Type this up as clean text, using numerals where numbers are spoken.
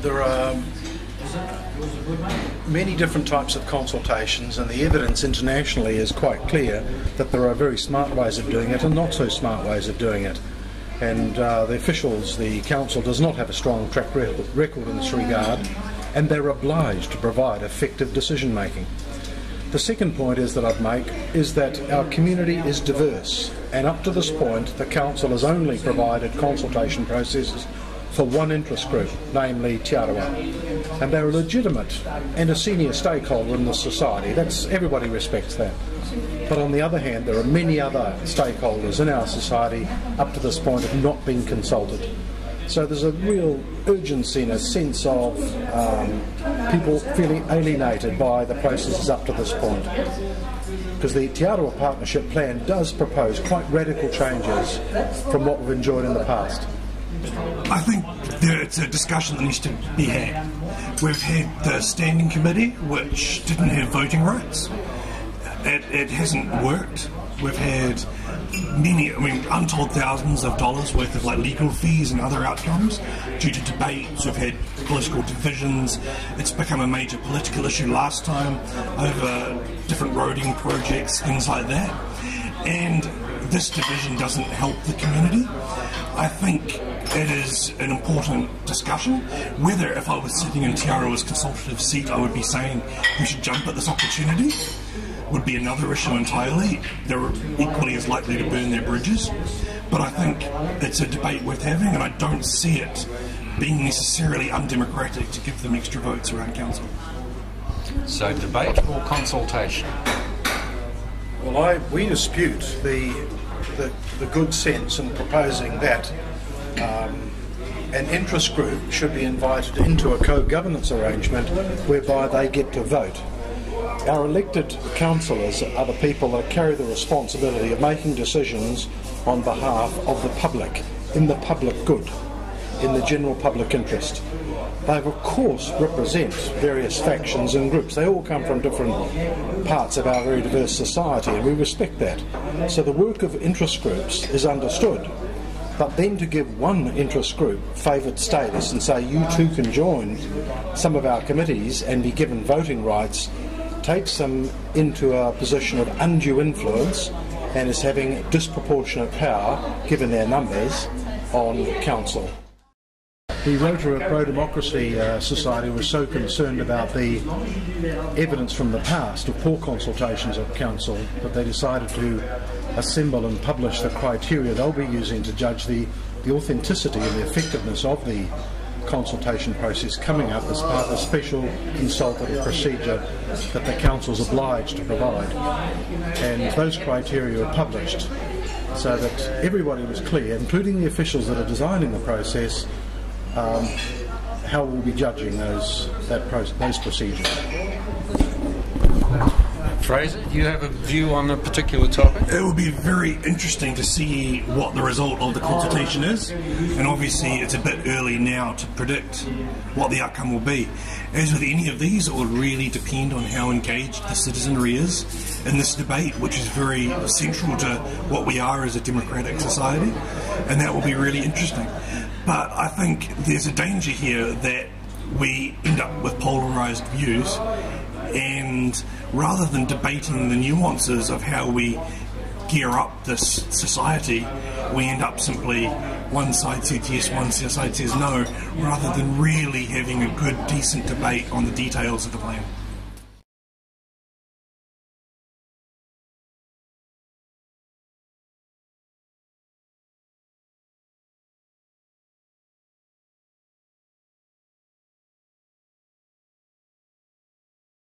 There are many different types of consultations, and the evidence internationally is quite clear that there are very smart ways of doing it and not so smart ways of doing it. And the officials, the council, does not have a strong track record in this regard, and they're obliged to provide effective decision making. The second point is that I'd make is that our community is diverse, and up to this point the council has only provided consultation processes for one interest group, namely Te Arawa. And they're a legitimate and a senior stakeholder in the society. Everybody respects that. But on the other hand, there are many other stakeholders in our society up to this point have not been consulted. So there's a real urgency and a sense of people feeling alienated by the processes up to this point. Because the Te Arawa Partnership Plan does propose quite radical changes from what we've enjoyed in the past. I think it's a discussion that needs to be had. We've had the standing committee, which didn't have voting rights. It hasn't worked. We've had many, untold thousands of dollars worth of legal fees and other outcomes due to debates. We've had political divisions. It's become a major political issue last time over different roading projects, things like that. And this division doesn't help the community. I think it is an important discussion. Whether if I was sitting in Te Arawa's consultative seat I would be saying we should jump at this opportunity would be another issue entirely. They're equally as likely to burn their bridges. But I think it's a debate worth having, and I don't see it being necessarily undemocratic to give them extra votes around council. So debate or consultation? Well, we dispute the good sense in proposing that an interest group should be invited into a co-governance arrangement whereby they get to vote. Our elected councillors are the people that carry the responsibility of making decisions on behalf of the public, in the public good, in the general public interest. They, of course, represent various factions and groups. They all come from different parts of our very diverse society, and we respect that. So the work of interest groups is understood. But then to give one interest group favoured status and say you too can join some of our committees and be given voting rights takes them into a position of undue influence and is having disproportionate power, given their numbers, on council. The Rotorua Pro-Democracy Society was so concerned about the evidence from the past of poor consultations of council that they decided to assemble and publish the criteria they'll be using to judge the authenticity and the effectiveness of the consultation process coming up as part of a special consultative procedure that the council's obliged to provide. And those criteria were published so that everybody was clear, including the officials that are designing the process, how we'll be judging those procedures. Fraser, do you have a view on a particular topic? It will be very interesting to see what the result of the consultation is, and obviously it's a bit early now to predict what the outcome will be. As with any of these, it will really depend on how engaged the citizenry is in this debate, which is very central to what we are as a democratic society, and that will be really interesting. But I think there's a danger here that we end up with polarised views, and rather than debating the nuances of how we gear up this society, we end up simply one side says yes, one side says no, rather than really having a good, decent debate on the details of the plan.